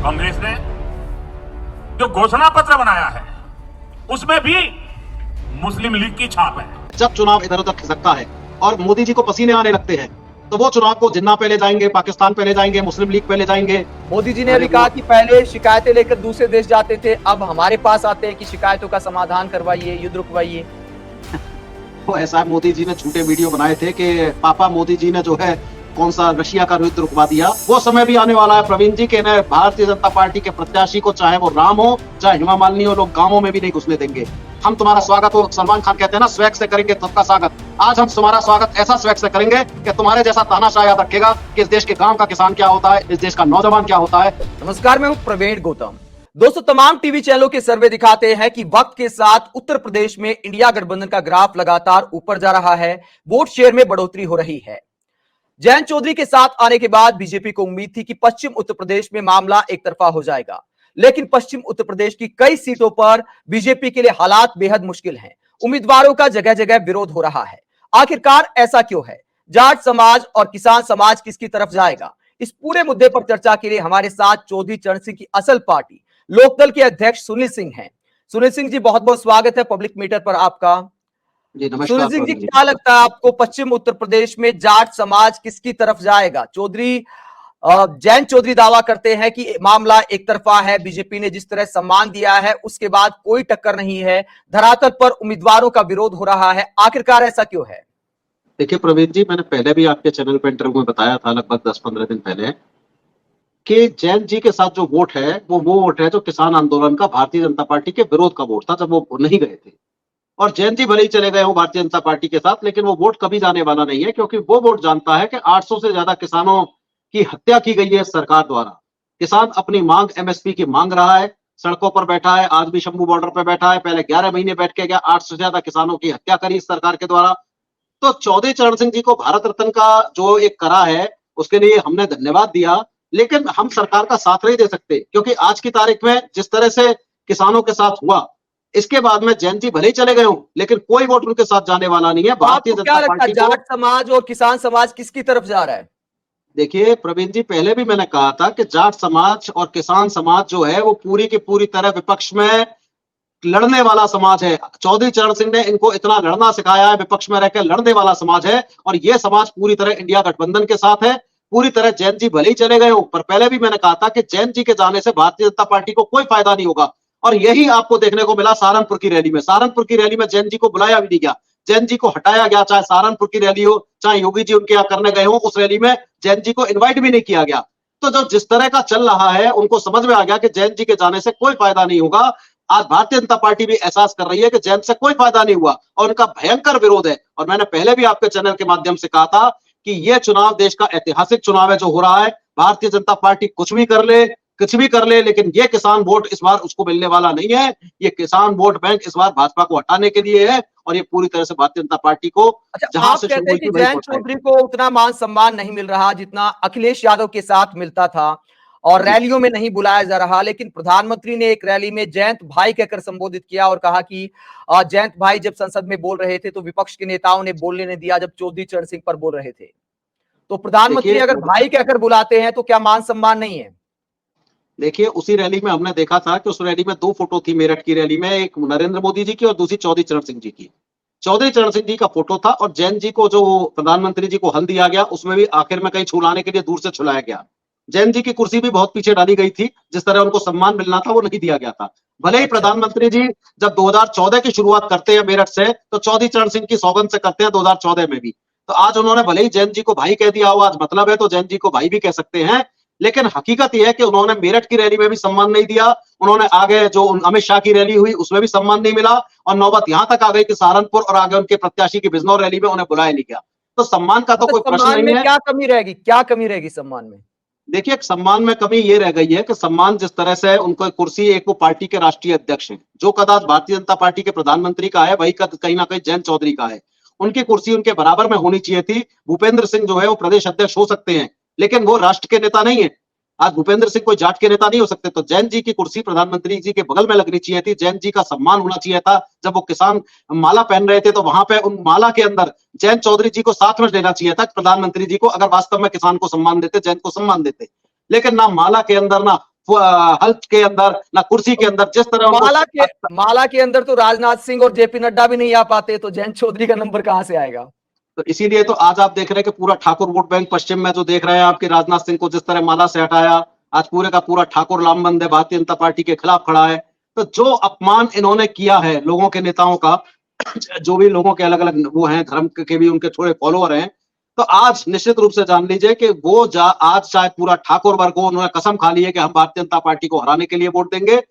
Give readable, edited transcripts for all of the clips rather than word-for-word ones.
कांग्रेस ने जो घोषणा पत्र बनाया है उसमें भी मुस्लिम लीग की छाप है। जब चुनाव इधर उधर खिसकता है और मोदी जी को पसीने आने लगते हैं तो वो चुनाव को जिन्ना पे ले जाएंगे, पाकिस्तान पे ले जाएंगे, मुस्लिम लीग पे ले जाएंगे। मोदी जी ने अभी कहा कि पहले शिकायतें लेकर दूसरे देश जाते थे, अब हमारे पास आते हैं कि शिकायतों का समाधान करवाइए, युद्ध रुकवाइए। तो ऐसा मोदी जी ने झूठे वीडियो बनाए थे कि पापा मोदी जी ने जो है कौन सा रशिया का युद्ध रुकवा दिया। वो समय भी आने वाला है प्रवीण जी के न भारतीय जनता पार्टी के प्रत्याशी को, चाहे वो राम हो चाहे हेमा मालिनी हो, लोग गांवों में भी नहीं घुसने देंगे। हम तुम्हारा स्वागत हो, सलमान खान कहते हैं ना, स्वैग से करेंगे सबका स्वागत। आज हम तुम्हारा स्वागत ऐसा स्वैग से करेंगे कि तुम्हारे जैसा तानाशाह याद रखेगा कि इस देश के गांव का किसान क्या होता है, इस देश का नौजवान क्या होता है। नमस्कार, मैं हूं प्रवीण गौतम। दोस्तों, तमाम टीवी चैनलों के सर्वे दिखाते हैं कि वक्त के साथ उत्तर प्रदेश में इंडिया गठबंधन का ग्राफ लगातार ऊपर जा रहा है, वोट शेयर में बढ़ोतरी हो रही है। जयंत चौधरी के साथ आने के बाद बीजेपी को उम्मीद थी कि पश्चिम उत्तर प्रदेश में मामला एक तरफा हो जाएगा, लेकिन पश्चिम उत्तर प्रदेश की कई सीटों पर बीजेपी के लिए हालात बेहद मुश्किल हैं। उम्मीदवारों का जगह जगह विरोध हो रहा है। आखिरकार ऐसा क्यों है? जाट समाज और किसान समाज किसकी तरफ जाएगा? इस पूरे मुद्दे पर चर्चा के लिए हमारे साथ चौधरी चरण सिंह की असल पार्टी लोकदल के अध्यक्ष सुनील सिंह हैं। सुनील सिंह जी, बहुत बहुत स्वागत है पब्लिक मीटर पर आपका। जी नमस्कार। सुनील सिंह जी, क्या लगता है आपको, पश्चिम उत्तर प्रदेश में जाट समाज किसकी तरफ जाएगा? जयंत चौधरी दावा करते हैं कि मामला एक तरफा है, बीजेपी ने जिस तरह सम्मान दिया है उसके बाद कोई टक्कर नहीं है, धरातल पर उम्मीदवारों का विरोध हो रहा है। आखिरकार ऐसा क्यों है? देखिए प्रवीण जी, मैंने पहले भी आपके चैनल पर इंटरव्यू में बताया था लगभग 10-15 दिन पहले कि जैन जी के साथ जो वोट है वो वोट है जो किसान आंदोलन का भारतीय जनता पार्टी के विरोध का वोट था, जब वो नहीं गए थे। और जैन जी भले ही चले गए हो भारतीय जनता पार्टी के साथ, लेकिन वो वोट कभी जाने वाला नहीं है, क्योंकि वो वोट जानता है कि 800 से ज्यादा किसानों की हत्या की गई है सरकार द्वारा। किसान अपनी मांग एमएसपी की मांग रहा है, सड़कों पर बैठा है, आज भी शंभू बॉर्डर पर बैठा है, पहले 11 महीने बैठ के गया, 800 से ज्यादा किसानों की हत्या करी इस सरकार के द्वारा। तो चौधरी चरण सिंह जी को भारत रत्न का जो एक करा है उसके लिए हमने धन्यवाद दिया, लेकिन हम सरकार का साथ नहीं दे सकते, क्योंकि आज की तारीख में जिस तरह से किसानों के साथ हुआ, इसके बाद में जैन जी भले ही चले गए हों, लेकिन कोई वोट उनके साथ जाने वाला नहीं है। भारतीय जनता पार्टी को जाट समाज और किसान समाज किसकी तरफ जा रहा है? देखिए प्रवीण जी, पहले भी मैंने कहा था कि जाट समाज और किसान समाज जो है वो पूरी की पूरी तरह विपक्ष में लड़ने वाला समाज है। चौधरी चरण सिंह ने इनको इतना लड़ना सिखाया है, विपक्ष में रहकर लड़ने वाला समाज है, और ये समाज पूरी तरह इंडिया गठबंधन के साथ है। पूरी तरह जैन जी भले ही चले गए हो, पर पहले भी मैंने कहा था कि जैन जी के जाने से भारतीय जनता पार्टी को कोई फायदा नहीं होगा, और यही आपको देखने को मिला सहारनपुर की रैली में। सहारनपुर की रैली में जैन जी को बुलाया भी नहीं गया, जैन जी को हटाया गया, चाहे सहारनपुर की रैली हो चाहे योगी जी उनके यहाँ करने गए हो, उस रैली में जैन जी को इन्वाइट भी नहीं किया गया। तो जो जिस तरह का चल रहा है, उनको समझ में आ गया कि जैन जी के जाने से कोई फायदा नहीं होगा। आज भारतीय जनता पार्टी भी एहसास कर रही है कि जैन से कोई फायदा नहीं हुआ और उनका भयंकर विरोध है। और मैंने पहले भी आपके चैनल के माध्यम से कहा था कि यह चुनाव देश का ऐतिहासिक चुनाव है जो हो रहा है। भारतीय जनता पार्टी कुछ भी कर ले, लेकिन ये किसान वोट इस बार उसको मिलने वाला नहीं है। ये किसान वोट बैंक इस बार भाजपा को हटाने के लिए है, और ये पूरी तरह से भारतीय जनता पार्टी को जहां से कहते हैं कि जयंत चौधरी को उतना मान सम्मान नहीं मिल रहा जितना अखिलेश यादव के साथ मिलता था, और रैलियों में नहीं बुलाया जा रहा। लेकिन प्रधानमंत्री ने एक रैली में जयंत भाई कहकर संबोधित किया और कहा कि जयंत भाई जब संसद में बोल रहे थे तो विपक्ष के नेताओं ने बोलने नहीं दिया जब चौधरी चरण सिंह पर बोल रहे थे। तो प्रधानमंत्री अगर भाई कहकर बुलाते हैं तो क्या मान सम्मान नहीं है? देखिए, उसी रैली में हमने देखा था कि उस रैली में 2 फोटो थी मेरठ की रैली में, एक नरेंद्र मोदी जी की और दूसरी चौधरी चरण सिंह जी की। चौधरी चरण सिंह जी का फोटो था, और जैन जी को जो प्रधानमंत्री जी को हल दिया गया उसमें भी आखिर में कहीं छुलाने के लिए दूर से छुलाया गया। जैन जी की कुर्सी भी बहुत पीछे डाली गई थी, जिस तरह उनको सम्मान मिलना था वो नहीं दिया गया था। भले ही प्रधानमंत्री जी जब 2014 की शुरुआत करते हैं मेरठ से, तो चौधरी चरण सिंह की सौगंध से करते हैं 2014 में भी। तो आज उन्होंने भले ही जैन जी को भाई कह दिया हो, आज मतलब है तो जैन जी को भाई भी कह सकते हैं, लेकिन हकीकत यह है कि उन्होंने मेरठ की रैली में भी सम्मान नहीं दिया, उन्होंने आगे जो अमित शाह की रैली हुई उसमें भी सम्मान नहीं मिला, और नौबत यहां तक आ गई कि सहारनपुर और आगे उनके प्रत्याशी की बिजनौर रैली में उन्हें बुलाया नहीं गया। तो सम्मान का तो कोई प्रश्न नहीं है। क्या कमी रहेगी, क्या कमी रहेगी सम्मान में? देखिए, सम्मान में कमी ये रह गई है कि सम्मान जिस तरह से उनको कुर्सी, एक वो पार्टी के राष्ट्रीय अध्यक्ष हैं, जो कदाच भारतीय जनता पार्टी के प्रधानमंत्री का है, वही कद कहीं ना कहीं जयंत चौधरी का है। उनकी कुर्सी उनके बराबर में होनी चाहिए थी। भूपेंद्र सिंह जो है वो प्रदेश अध्यक्ष हो सकते हैं, लेकिन वो राष्ट्र के नेता नहीं है। आज भूपेंद्र सिंह कोई जाट के नेता नहीं हो सकते। तो जैन जी की कुर्सी प्रधानमंत्री जी के बगल में लगनी चाहिए थी, जैन जी का सम्मान होना चाहिए था। जब वो किसान माला पहन रहे थे तो वहां पे उन माला के अंदर जयंत चौधरी जी को साथ में लेना चाहिए था प्रधानमंत्री जी को, अगर वास्तव में किसान को सम्मान देते, जैन को सम्मान देते। लेकिन ना माला के अंदर, ना हल्क के अंदर, ना कुर्सी के अंदर, जिस तरह माला के अंदर तो राजनाथ सिंह और जेपी नड्डा भी नहीं आ पाते, तो जयंत चौधरी का नंबर कहां से आएगा? तो इसीलिए तो आज आप देख रहे हैं कि पूरा ठाकुर वोट बैंक पश्चिम में जो देख रहे हैं आपके राजनाथ सिंह को जिस तरह माला से हटाया, आज पूरे का पूरा ठाकुर लामबंद है, भारतीय जनता पार्टी के खिलाफ खड़ा है। तो जो अपमान इन्होंने किया है लोगों के नेताओं का, जो भी लोगों के अलग अलग वो हैं, धर्म के भी उनके थोड़े फॉलोअर हैं, तो आज निश्चित रूप से जान लीजिए कि वो आज शायद पूरा ठाकुर वर्ग को उन्होंने कसम खा ली है कि हम भारतीय जनता पार्टी को हराने के लिए वोट देंगे।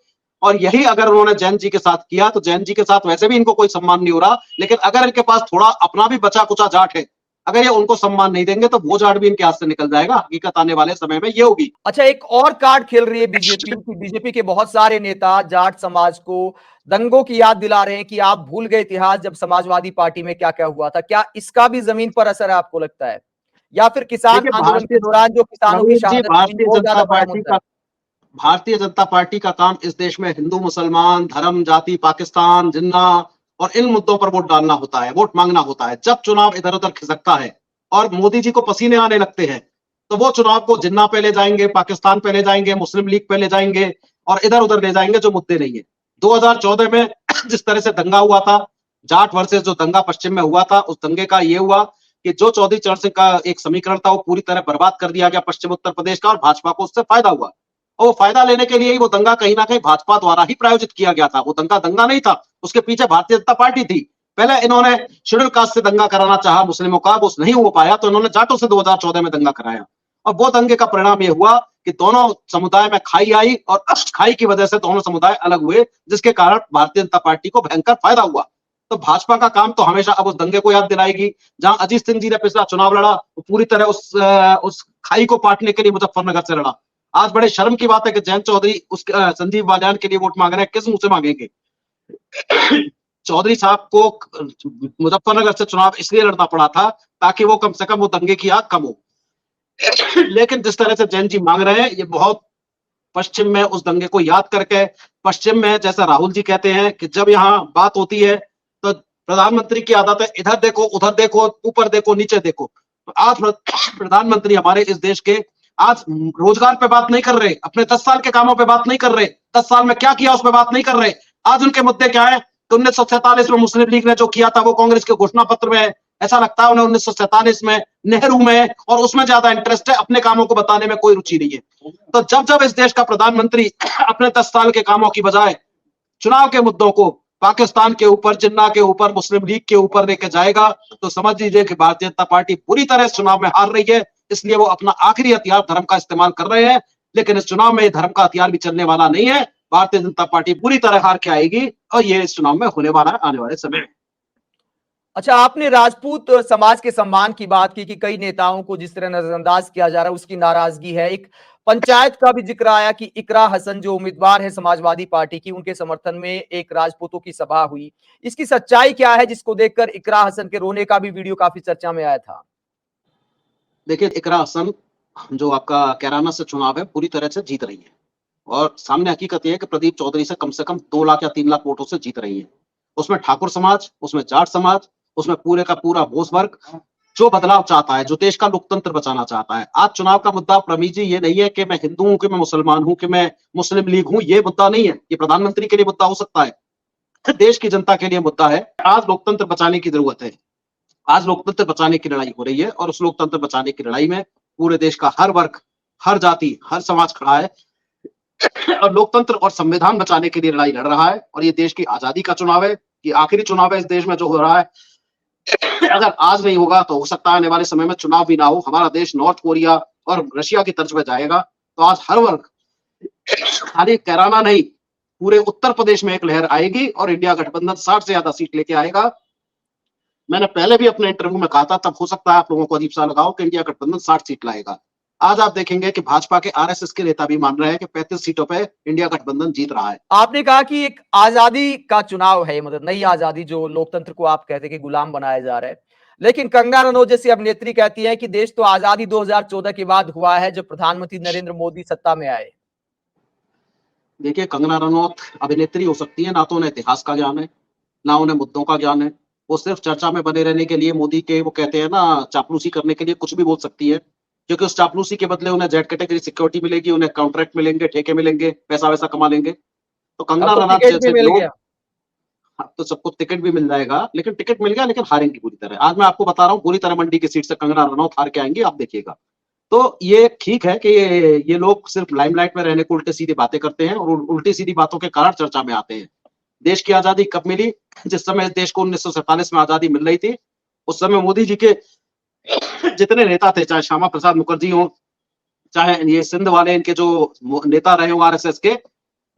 और यही अगर उन्होंने जैन जी के साथ किया, तो जैन जी के साथ वैसे भी इनको कोई सम्मान नहीं हो रहा, लेकिन अगर इनके पास थोड़ा अपना भी बचा कुचा जाट है, अगर ये उनको सम्मान नहीं देंगे तो वो जाट भी इनके हाथ से निकल जाएगा। हकीकत आने वाले समय में ये होगी। अच्छा, एक और कार्ड खेल रही है बीजेपी के बहुत सारे नेता जाट समाज को दंगों की याद दिला रहे हैं कि आप भूल गए इतिहास, जब समाजवादी पार्टी में क्या क्या हुआ था। क्या इसका भी जमीन पर असर है आपको लगता है, या फिर किसान आंदोलन के दौरान जो किसानों की शहादत भारतीय जनता पार्टी का भारतीय जनता पार्टी का काम इस देश में हिंदू मुसलमान धर्म जाति पाकिस्तान जिन्ना और इन मुद्दों पर वोट डालना होता है, वोट मांगना होता है। जब चुनाव इधर उधर खिसकता है और मोदी जी को पसीने आने लगते हैं, तो वो चुनाव को जिन्ना पे ले जाएंगे, पाकिस्तान पे ले जाएंगे, मुस्लिम लीग पे ले जाएंगे और इधर उधर ले जाएंगे जो मुद्दे नहीं है। 2014 में जिस तरह से दंगा हुआ था, जाट वर्सेस जो दंगा पश्चिम में हुआ था, उस दंगे का ये हुआ कि जो चौधरी चरण सिंह का एक समीकरण था वो पूरी तरह बर्बाद कर दिया गया पश्चिम उत्तर प्रदेश का, और भाजपा को उससे फायदा हुआ। और वो फायदा लेने के लिए ही वो दंगा कहीं ना कहीं भाजपा द्वारा ही प्रायोजित किया गया था। वो दंगा नहीं था, उसके पीछे भारतीय जनता पार्टी थी। पहले इन्होंने शेड्यूल कास्ट से दंगा कराना चाहा मुस्लिमों का, वो नहीं हो पाया, तो इन्होंने जाटों से 2014 में दंगा कराया। और वो दंगे का परिणाम ये हुआ कि दोनों समुदाय में खाई आई और उस खाई की वजह से दोनों समुदाय अलग हुए, जिसके कारण भारतीय जनता पार्टी को भयंकर फायदा हुआ। तो भाजपा का काम तो हमेशा अब उस दंगे को याद दिलाएगी। जहां अजीत सिंह जी ने पिछला चुनाव लड़ा, वो पूरी तरह उस खाई को पाटने के लिए मुजफ्फरनगर से लड़ा। आज बड़े शर्म की बात है कि जयंत चौधरी संजीव बालियान के लिए वोट मांग रहे हैं। किस मुंह से मांगेंगे? चौधरी साहब को मुजफ्फरनगर से चुनाव इसलिए लड़ना पड़ा था ताकि वो कम से कम वो दंगे की आग कम हो। लेकिन जिस तरह से जैन जी मांग रहे हैं, ये बहुत पश्चिम में उस दंगे को याद करके, पश्चिम में जैसा राहुल जी कहते हैं कि जब यहाँ बात होती है तो प्रधानमंत्री की आदत है इधर देखो उधर देखो ऊपर देखो नीचे देखो। आज प्रधानमंत्री हमारे इस देश के आज रोजगार पे बात नहीं कर रहे, अपने 10 साल के कामों पे बात नहीं कर रहे, 10 साल में क्या किया उस पे बात नहीं कर रहे। आज उनके मुद्दे क्या है? तो 1947 में मुस्लिम लीग ने जो किया था वो कांग्रेस के घोषणा पत्र में है। ऐसा लगता है उन्हें 1947 में नेहरू में और उसमें ज्यादा इंटरेस्ट है, अपने कामों को बताने में कोई रुचि नहीं है। तो जब जब इस देश का प्रधानमंत्री अपने 10 साल के कामों की बजाय चुनाव के मुद्दों को पाकिस्तान के ऊपर, जिन्ना के ऊपर, मुस्लिम लीग के ऊपर लेके जाएगा, तो समझ लीजिए कि भारतीय जनता पार्टी पूरी तरह इस चुनाव में हार रही है। इसलिए वो अपना आखिरी हथियार धर्म का इस्तेमाल कर रहे हैं, लेकिन इस चुनाव में धर्म का हथियार भी चलने वाला नहीं है। भारतीय जनता पार्टी पूरी तरह हार के आएगी और ये इस चुनाव में होने वाला है आने वाले समय में। अच्छा, आपने राजपूत समाज के सम्मान की बात की कि कई नेताओं को जिस तरह नजरअंदाज किया जा रहा है उसकी नाराजगी है। एक पंचायत का भी जिक्र आया कि इकरा हसन जो उम्मीदवार है समाजवादी पार्टी की, उनके समर्थन में एक राजपूतों की सभा हुई। इसकी सच्चाई क्या है, जिसको देखकर इकरा हसन के रोने का भी वीडियो काफी चर्चा में आया था? देखिए, इकरा हसन जो आपका कैराना से चुनाव है पूरी तरह से जीत रही है, और सामने हकीकत यह है कि प्रदीप चौधरी से कम 2 लाख या 3 लाख वोटों से जीत रही है। उसमें ठाकुर समाज, उसमें जाट समाज, उसमें पूरे का पूरा बोस वर्ग जो बदलाव चाहता है, जो देश का लोकतंत्र बचाना चाहता है। आज चुनाव का मुद्दा प्रमीत जी ये नहीं है कि मैं हिंदू हूं, कि मैं मुसलमान हूं, कि मैं मुस्लिम लीग हूं, ये मुद्दा नहीं है। ये प्रधानमंत्री के लिए मुद्दा हो सकता है, देश की जनता के लिए मुद्दा है। आज लोकतंत्र बचाने की जरूरत है। आज लोकतंत्र बचाने की लड़ाई हो रही है, और उस लोकतंत्र बचाने की लड़ाई में पूरे देश का हर वर्ग, हर जाति, हर समाज खड़ा है और लोकतंत्र और संविधान बचाने के लिए लड़ाई लड़ रहा है। और ये देश की आजादी का चुनाव है, ये आखिरी चुनाव है इस देश में जो हो रहा है। अगर आज नहीं होगा तो हो सकता है आने वाले समय में चुनाव भी ना हो, हमारा देश नॉर्थ कोरिया और रशिया की तर्ज पे जाएगा। तो आज हर वर्ग, खाली कैराना नहीं, पूरे उत्तर प्रदेश में एक लहर आएगी और इंडिया गठबंधन 60 से ज्यादा सीट लेके आएगा। मैंने पहले भी अपने इंटरव्यू में कहा था, तब हो सकता है आप लोगों को अजीब सा लगाओ कि इंडिया गठबंधन 60 सीट लाएगा। आज आप देखेंगे कि भाजपा के आरएसएस के नेता भी मान रहे हैं कि 35 सीटों पे इंडिया गठबंधन जीत रहा है। आपने कहा कि एक आजादी का चुनाव है, मतलब नई आजादी, जो लोकतंत्र को आप कहते हैं कि गुलाम बनाया जा रहा है। लेकिन कंगना रनौत जैसी अभिनेत्री कहती है कि देश तो आजादी 2014 के बाद हुआ है, जब प्रधानमंत्री नरेंद्र मोदी सत्ता में आए। देखिए, कंगना रनौत अभिनेत्री हो सकती है, ना तो उन्हें इतिहास का ज्ञान है, ना उन्हें मुद्दों का ज्ञान है। वो सिर्फ चर्चा में बने रहने के लिए, मोदी के वो कहते हैं ना चापलूसी करने के लिए कुछ भी बोल सकती है। क्योंकि उस चापलूसी के बदले उन्हें जेड कैटेगरी सिक्योरिटी मिलेगी, उन्हें कॉन्ट्रैक्ट मिलेंगे, ठेके मिलेंगे, पैसा वैसा कमा लेंगे। तो कंगना अब तो रनौत टिकट भी जैसे मिल लोग, गया। हाँ, तो सबको टिकट भी मिल जाएगा, लेकिन टिकट मिल गया लेकिन हारेंगी पूरी तरह। आज मैं आपको बता रहा हूँ पूरी तरह मंडी की सीट से कंगना रनौत हार के आएंगी, आप देखिएगा। तो ये ठीक है कि ये लोग सिर्फ लाइमलाइट में रहने को उल्टे सीधी बातें करते हैं और उल्टी सीधी बातों के कारण चर्चा में आते हैं। देश की आजादी कब मिली? जिस समय इस देश को 1947 में आजादी मिल रही थी, उस समय मोदी जी के जितने नेता थे, चाहे श्यामा प्रसाद मुखर्जी हो, चाहे ये सिंध वाले इनके जो नेता रहे हो आरएसएस के,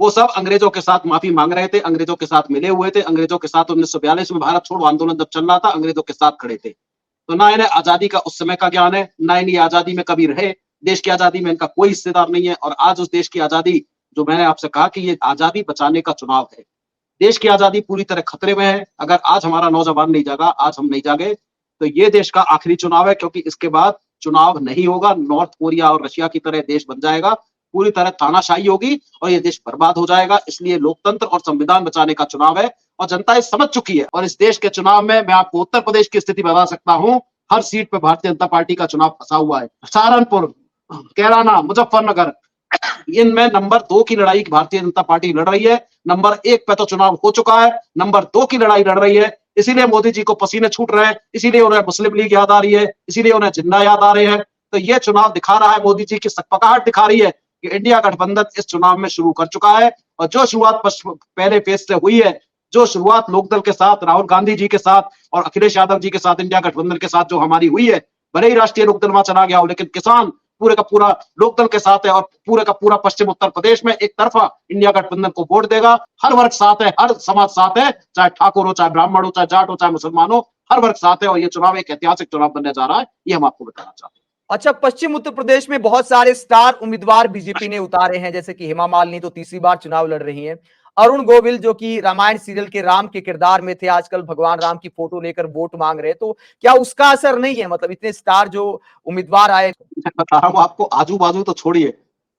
वो सब अंग्रेजों के साथ माफी मांग रहे थे, अंग्रेजों के साथ मिले हुए थे, अंग्रेजों के साथ 1942 में भारत छोड़ो आंदोलन जब चल रहा था, अंग्रेजों के साथ खड़े थे। तो ना इन्हें आजादी का उस समय का ज्ञान है, ना इन्हें आजादी में कभी रहे, देश की आजादी में इनका कोई हिस्सेदार नहीं है। और आज उस देश की आजादी, जो मैंने आपसे कहा कि ये आजादी बचाने का चुनाव है, देश की आजादी पूरी तरह खतरे में है। अगर आज हमारा नौजवान नहीं जागा, आज हम नहीं जागे, तो ये देश का आखिरी चुनाव है, क्योंकि इसके बाद चुनाव नहीं होगा, नॉर्थ कोरिया और रशिया की तरह देश बन जाएगा, पूरी तरह तानाशाही होगी और ये देश बर्बाद हो जाएगा। इसलिए लोकतंत्र और संविधान बचाने का चुनाव है और जनता ये समझ चुकी है। और इस देश के चुनाव में मैं आपको उत्तर प्रदेश की स्थिति बता सकता हूं, हर सीट पे भारतीय जनता पार्टी का चुनाव फंसा हुआ है। सहारनपुर, कैराना, मुजफ्फरनगर, इनमें नंबर 2 की लड़ाई भारतीय जनता पार्टी लड़ रही है। नंबर 1 पे तो चुनाव हो चुका है, नंबर 2 की लड़ाई लड़ रही है। इसीलिए मोदी जी को पसीने छूट रहे हैं, इसीलिए उन्हें मुस्लिम लीग याद आ रही है, इसीलिए उन्हें जिन्ना याद आ रहे हैं। तो ये चुनाव दिखा रहा है, मोदी जी की सकपकाहट दिखा रही है कि इंडिया गठबंधन इस चुनाव में शुरू कर चुका है। और जो शुरुआत पहले फेज से हुई है, जो शुरुआत लोकदल के साथ, राहुल गांधी जी के साथ और अखिलेश यादव जी के साथ, इंडिया गठबंधन के साथ जो हमारी हुई है, भले ही राष्ट्रीय लोकदल वहां चला गया हो, लेकिन किसान पूरे का पूरा लोकदल के साथ है और पूरे का पूरा पश्चिम उत्तर प्रदेश में एक तरफा इंडिया गठबंधन को वोट देगा। हर वर्ग साथ है, हर समाज साथ है, चाहे ठाकुर हो, चाहे ब्राह्मण हो, चाहे जाट हो, चाहे मुसलमान हो, हर वर्ग साथ है। और ये चुनाव एक ऐतिहासिक चुनाव बनने जा रहा है, ये हम आपको बताना चाहते हैं। अच्छा, पश्चिम उत्तर प्रदेश में बहुत सारे स्टार उम्मीदवार बीजेपी ने उतारे हैं, जैसे कि हेमा मालिनी तो तीसरी बार चुनाव लड़ रही हैं। अरुण गोविल जो कि रामायण सीरियल के राम के किरदार में थे, आजकल भगवान राम की फोटो लेकर वोट मांग रहे हैं। तो क्या उसका असर नहीं है? मतलब इतने स्टार जो उम्मीदवार आए। मैं बता रहा हूँ आपको, आजू बाजू तो छोड़िए,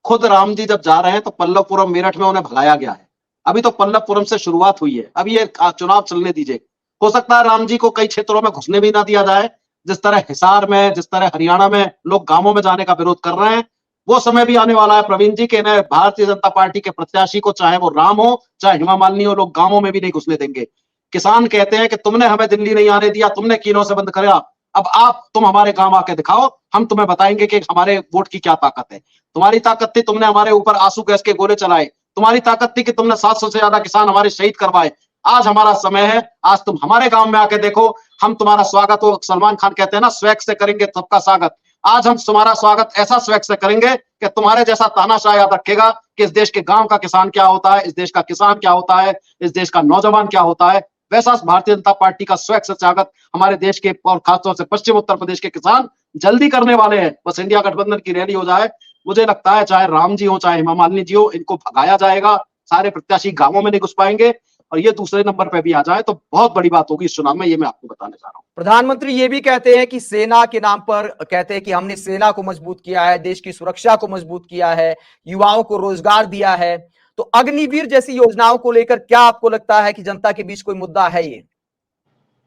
खुद राम जी जब जा रहे हैं तो पल्लवपुरम मेरठ में उन्हें भगाया गया है। अभी तो पल्लवपुरम से शुरुआत हुई है, अभी ये चुनाव चलने दीजिए। हो सकता है राम जी को कई क्षेत्रों में घुसने भी ना दिया जाए, जिस तरह हिसार में, जिस तरह हरियाणा में लोग गांवों में जाने का विरोध कर रहे हैं, वो समय भी आने वाला है प्रवीण जी के इन्हें भारतीय जनता पार्टी के प्रत्याशी को, चाहे वो राम हो चाहे हेमा मालिनी हो, लोग गांवों में भी नहीं घुसने देंगे। किसान कहते हैं कि तुमने हमें दिल्ली नहीं आने दिया, तुमने किलों से बंद कराया, अब तुम हमारे गांव आके दिखाओ, हम तुम्हें बताएंगे कि हमारे वोट की क्या ताकत है। तुम्हारी ताकत थी तुमने हमारे ऊपर आंसू गैस के गोले चलाए, तुम्हारी ताकत थी कि तुमने 700 से ज्यादा किसान हमारे शहीद करवाए। आज हमारा समय है, आज तुम हमारे गांव में आके देखो, हम तुम्हारा स्वागत, हो सलमान खान कहते हैं ना, स्वैग से करेंगे सबका स्वागत। आज हम तुम्हारा स्वागत ऐसा स्वैग से करेंगे कि तुम्हारे जैसा तानाशाह याद रखेगा कि इस देश के गांव का किसान क्या होता है, इस देश का किसान क्या होता है, इस देश का नौजवान क्या होता है। वैसा भारतीय जनता पार्टी का स्वैग से स्वागत हमारे देश के और खासतौर से पश्चिम उत्तर प्रदेश के किसान जल्दी करने वाले हैं। बस इंडिया गठबंधन की रैली हो जाए, मुझे लगता है चाहे राम जी हो चाहे हेमा मालिनी जी हो, इनको भगाया जाएगा। सारे प्रत्याशी गांवों में नहीं घुस पाएंगे और ये दूसरे नंबर पे भी आ जाए तो बहुत बड़ी बात होगी इस चुनाव में, ये मैं आपको बताने जा रहा हूं। प्रधानमंत्री ये भी कहते हैं कि सेना के नाम पर कहते हैं कि हमने सेना को मजबूत किया है, देश की सुरक्षा को मजबूत किया है, युवाओं को रोजगार दिया है। तो अग्निवीर जैसी योजनाओं को लेकर क्या आपको लगता है कि जनता के बीच कोई मुद्दा है? ये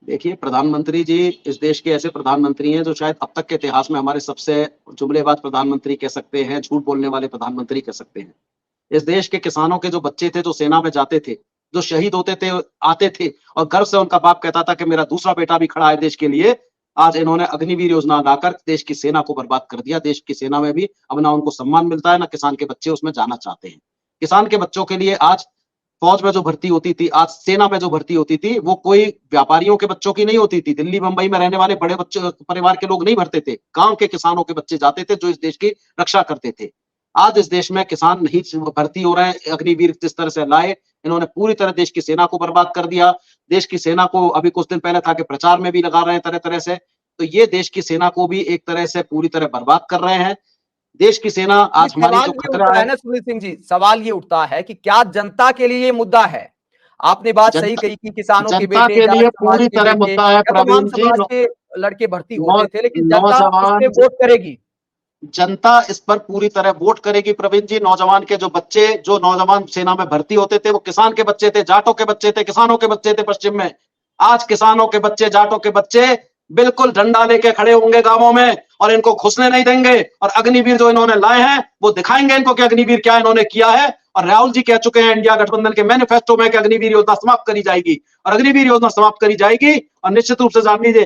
देखिए, प्रधानमंत्री जी इस देश के ऐसे प्रधानमंत्री हैं जो शायद अब तक के इतिहास में हमारे सबसे जुमलेबाज प्रधानमंत्री कह सकते हैं, झूठ बोलने वाले प्रधानमंत्री कह सकते हैं। इस देश के किसानों के जो बच्चे थे, जो सेना में जाते थे, जो शहीद होते थे, आते थे और गर्व से उनका बाप कहता था कि मेरा दूसरा बेटा भी खड़ा है देश के लिए, आज इन्होंने अग्निवीर योजना लाकर देश की सेना को बर्बाद कर दिया। देश की सेना में भी अब ना उनको सम्मान मिलता है, ना किसान के बच्चे उसमें जाना चाहते हैं। किसान के बच्चों के लिए आज फौज में जो भर्ती होती थी, आज सेना में जो भर्ती होती थी, वो कोई व्यापारियों के बच्चों की नहीं होती थी, दिल्ली मुंबई में रहने वाले बड़े बच्चे परिवार के लोग नहीं भरते थे, गांव के किसानों के बच्चे जाते थे जो इस देश की रक्षा करते थे। आज इस देश में किसान नहीं भर्ती हो रहे हैं। अग्निवीर जिस तरह से लाए, इन्होंने पूरी तरह देश की सेना को बर्बाद कर दिया। देश की सेना को अभी कुछ दिन पहले था कि प्रचार में भी लगा रहे हैं तरह तरह से, तो ये देश की सेना को भी एक तरह से पूरी तरह बर्बाद कर रहे हैं। देश की सेना आज हमारी जो खतरा है ना सुनील सिंह जी, सवाल ये उठता है कि क्या जनता के लिए ये मुद्दा है? आपने बात सही कही कि किसानों के जनता बेटे, के लिए जाट समाज पूरी के तरह बेटे मुद्दा है या तमाम प्रवीण जी। समाज के लड़के भर्ती होते थे, लेकिन जनता इस नौजवान, पे वोट करेगी। जनता इस पर पूरी तरह वोट करेगी प्रवीण जी। नौजवान के जो बच्चे, जो नौजवान सेना में भर्ती होते थे, वो किसान के बच्चे थे, जाटों के बच्चे थे, किसानों के बच्चे थे पश्चिम में। आज किसानों के बच्चे, जाटों के बच्चे बिल्कुल डंडा लेके खड़े होंगे गांवों में और इनको घुसने नहीं देंगे। और अग्निवीर जो इन्होंने लाए हैं वो दिखाएंगे इनको कि अग्निवीर क्या इन्होंने किया है। और राहुल जी कह चुके हैं इंडिया गठबंधन के मैनिफेस्टो में कि अग्निवीर योजना समाप्त करी जाएगी, और अग्निवीर योजना समाप्त करी जाएगी और निश्चित रूप से जान लीजिए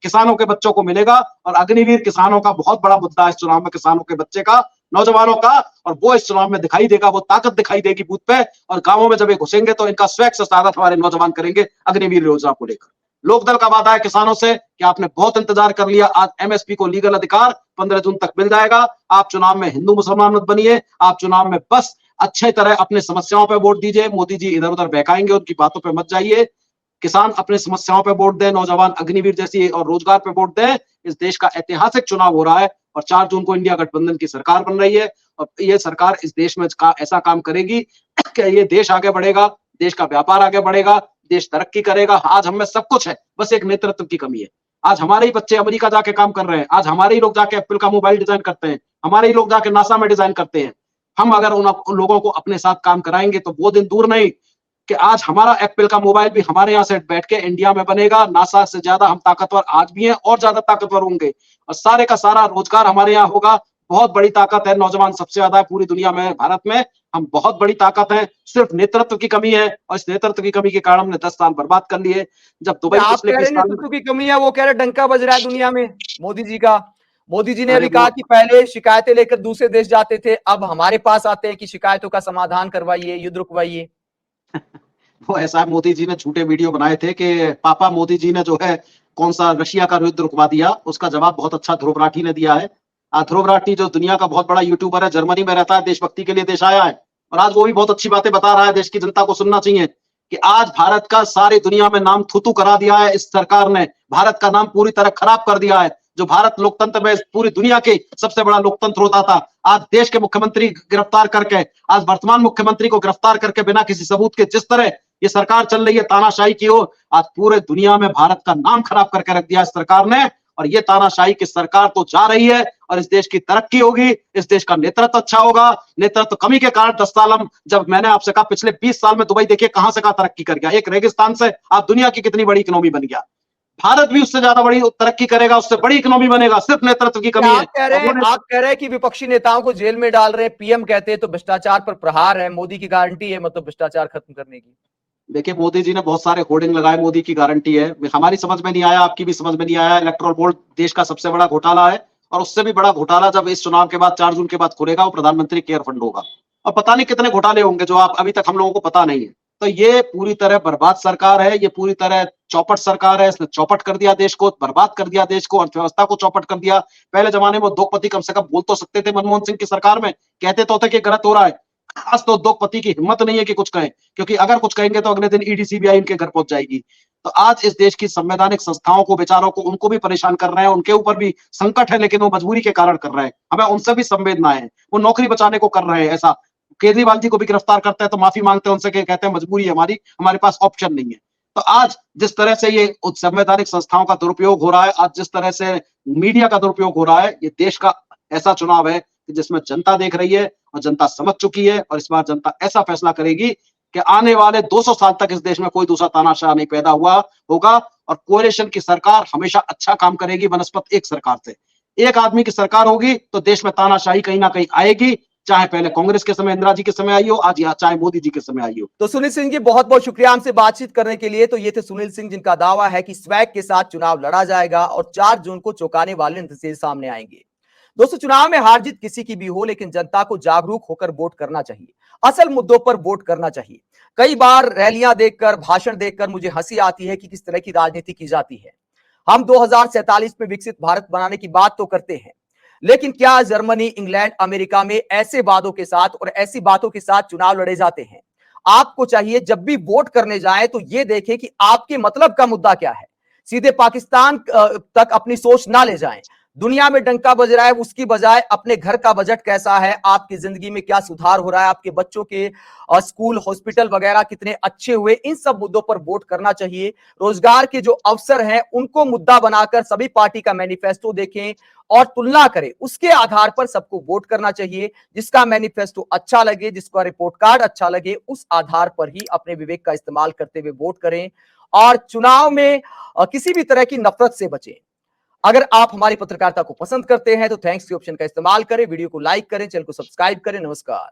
किसानों के बच्चों को मिलेगा। और अग्निवीर किसानों का बहुत बड़ा मुद्दा है इस चुनाव में, किसानों के बच्चे का, नौजवानों का, और वो इस चुनाव में दिखाई देगा, वो ताकत दिखाई देगी बूथ पे। और गांवों में जब ये घुसेंगे तो इनका स्वैग से स्वागत हमारे नौजवान करेंगे अग्निवीर योजना को लेकर। लोकदल का वादा है किसानों से कि आपने बहुत इंतजार कर लिया, आज एमएसपी को लीगल अधिकार 15 जून तक मिल जाएगा। आप चुनाव में हिंदू मुसलमान मत बनिए, आप चुनाव में बस अच्छे तरह अपने समस्याओं पर वोट दीजिए। मोदी जी इधर उधर बहकाएंगे, उनकी बातों पर मत जाइए। किसान अपने समस्याओं पर वोट दें, नौजवान अग्निवीर जैसी और रोजगार पर वोट दें। इस देश का ऐतिहासिक चुनाव हो रहा है और 4 जून को इंडिया गठबंधन की सरकार बन रही है और ये सरकार इस देश में ऐसा काम करेगी कि ये देश आगे बढ़ेगा, देश का व्यापार आगे बढ़ेगा, देश तरक्की करेगा। आज हम में सब कुछ है, बस एक नेतृत्व की कमी है। आज हमारे ही बच्चे अमेरिका जाके काम कर रहे हैं, आज हमारे ही लोग जाके एप्पल का मोबाइल डिजाइन करते हैं, हमारे ही लोग जाके नासा में डिजाइन करते हैं। हम अगर उन लोगों को अपने साथ काम कराएंगे तो वो दिन दूर नहीं कि आज हमारा एप्पल का मोबाइल भी हमारे यहाँ से बैठ के इंडिया में बनेगा। नासा से ज्यादा हम ताकतवर आज भी हैं और ज्यादा ताकतवर होंगे और सारे का सारा रोजगार हमारे यहाँ होगा। बहुत बड़ी ताकत है, नौजवान सबसे ज्यादा है पूरी दुनिया में, भारत में हम बहुत बड़ी ताकत है। सिर्फ नेतृत्व की कमी है और इस नेतृत्व की कमी के कारण हमने 10 साल बर्बाद कर लिए। जब दुबई आप पिछले कह रहे हैं नेतृत्व की कमी है, वो कह रहे डंका बज रहा है दुनिया में मोदी जी का। मोदी जी ने अभी कहा कि पहले शिकायतें लेकर दूसरे देश जाते थे, अब हमारे पास आते हैं कि शिकायतों का समाधान करवाइए, युद्ध रुकवाइए। वो ऐसा मोदी जी ने झूठे वीडियो बनाए थे कि पापा मोदी जी ने जो है कौन सा रशिया का युद्ध रुकवा दिया। उसका जवाब बहुत अच्छा ध्रुव राठी ने दिया है। ध्रुव राठी जो दुनिया का बहुत बड़ा यूट्यूबर है, जर्मनी में रहता है, देशभक्ति के लिए देश आया है और आज वो भी बहुत अच्छी बातें बता रहा है। देश की जनता को सुनना चाहिए कि आज भारत का सारी दुनिया में नाम थूथू करा दिया है इस सरकार ने, भारत का नाम पूरी तरह खराब कर दिया है। जो भारत लोकतंत्र में पूरी दुनिया के सबसे बड़ा लोकतंत्र होता था, आज देश के मुख्यमंत्री गिरफ्तार करके, आज वर्तमान मुख्यमंत्री को गिरफ्तार करके बिना किसी सबूत के जिस तरह ये सरकार चल रही है तानाशाही की ओर, आज पूरे दुनिया में भारत का नाम खराब करके रख दिया इस सरकार ने। और ये तानाशाही की सरकार तो जा रही है और इस देश की तरक्की होगी, इस देश का नेतृत्व अच्छा होगा। नेतृत्व कमी के कारण 10 साल हम, जब मैंने आपसे कहा पिछले 20 साल में दुबई देखिए कहां से कहां तरक्की कर गया, एक रेगिस्तान से आप दुनिया की कितनी बड़ी इकोनॉमी बन गया। भारत भी उससे ज्यादा बड़ी तरक्की करेगा, उससे बड़ी इकोनॉमी बनेगा, सिर्फ नेतृत्व की कमी है। आप कह रहे हैं कि विपक्षी नेताओं को जेल में डाल रहे हैं, पीएम कहते हैं तो भ्रष्टाचार पर प्रहार है, मोदी की गारंटी है मतलब भ्रष्टाचार खत्म करने की। देखिए मोदी जी ने बहुत सारे होर्डिंग लगाए, मोदी की गारंटी है। हमारी समझ में नहीं आया, आपकी भी समझ में नहीं आया। इलेक्टोरल बोर्ड देश का सबसे बड़ा घोटाला है और उससे भी बड़ा घोटाला जब इस चुनाव के बाद 4 जून के बाद खुलेगा, वो प्रधानमंत्री केयर फंड होगा और पता नहीं कितने घोटाले होंगे जो आप अभी तक हम लोगों को पता नहीं है। तो ये पूरी तरह बर्बाद सरकार है, ये पूरी तरह चौपट सरकार है। इसने चौपट कर दिया देश को, बर्बाद कर दिया देश को, अर्थव्यवस्था को चौपट कर दिया। पहले जमाने में उद्योगपति कम से कम बोल तो सकते थे, मनमोहन सिंह की सरकार में कहते तो थे कि गलत हो रहा है। आज तो उद्योगपति की हिम्मत नहीं है कि कुछ कहें, क्योंकि अगर कुछ कहेंगे तो अगले दिन ईडी सीबीआई इनके घर पहुंच जाएगी। तो आज इस देश की संवैधानिक संस्थाओं को, बेचारों को, उनको भी परेशान कर रहे हैं, उनके ऊपर भी संकट है, लेकिन वो मजबूरी के कारण कर रहे हैं। हमें उनसे भी संवेदना है, वो नौकरी बचाने को कर रहे हैं। ऐसा केजरीवाल जी को भी गिरफ्तार करते हैं तो माफी मांगते हैं उनसे, कहते हैं मजबूरी है हमारी, हमारे पास ऑप्शन नहीं है। तो आज जिस तरह से ये संवैधानिक संस्थाओं का दुरुपयोग हो रहा है, आज जिस तरह से मीडिया का दुरुपयोग हो रहा है, ये देश का ऐसा चुनाव है जिसमें जनता देख रही है और जनता समझ चुकी है। और इस बार जनता ऐसा फैसला करेगी कि आने वाले 200 साल तक इस देश में कोई दूसरा तानाशाह नहीं पैदा हुआ होगा और कोएलिशन की सरकार हमेशा अच्छा काम करेगी बनस्पत एक सरकार से। एक आदमी की सरकार होगी तो देश में तानाशाही कहीं ना कहीं आएगी, चाहे पहले कांग्रेस के समय, इंदिरा जी के समय आई हो, आज या चाहे मोदी जी के समय आई हो। तो सुनील सिंह जी बहुत बहुत शुक्रिया हमसे बातचीत करने के लिए। तो ये थे सुनील सिंह जिनका दावा है कि स्वैग के साथ चुनाव लड़ा जाएगा और 4 जून को चौंकाने वाले नतीजे सामने आएंगे। दोस्तों, चुनाव में हार जीत किसी की भी हो, लेकिन जनता को जागरूक होकर वोट करना चाहिए, असल मुद्दों पर वोट करना चाहिए। कई बार रैलियां देखकर, भाषण देखकर मुझे हंसी आती है कि किस तरह की राजनीति की जाती है। हम 2047 में विकसित भारत बनाने की बात तो करते हैं, लेकिन क्या जर्मनी, इंग्लैंड, अमेरिका में ऐसे वादों के साथ और ऐसी बातों के साथ चुनाव लड़े जाते हैं? आपको चाहिए जब भी वोट करने जाएं तो यह देखें कि आपके मतलब का मुद्दा क्या है। सीधे पाकिस्तान तक अपनी सोच ना ले जाएं। दुनिया में डंका बज रहा है, उसकी बजाय अपने घर का बजट कैसा है, आपकी जिंदगी में क्या सुधार हो रहा है, आपके बच्चों के स्कूल हॉस्पिटल वगैरह कितने अच्छे हुए, इन सब मुद्दों पर वोट करना चाहिए। रोजगार के जो अवसर हैं उनको मुद्दा बनाकर सभी पार्टी का मैनिफेस्टो देखें और तुलना करें, उसके आधार पर सबको वोट करना चाहिए। जिसका मैनिफेस्टो अच्छा लगे, जिसका रिपोर्ट कार्ड अच्छा लगे, उस आधार पर ही अपने विवेक का इस्तेमाल करते हुए वोट करें और चुनाव में किसी भी तरह की नफरत से बचें। अगर आप हमारी पत्रकारिता को पसंद करते हैं तो थैंक्स के ऑप्शन का इस्तेमाल करें, वीडियो को लाइक करें, चैनल को सब्सक्राइब करें। नमस्कार।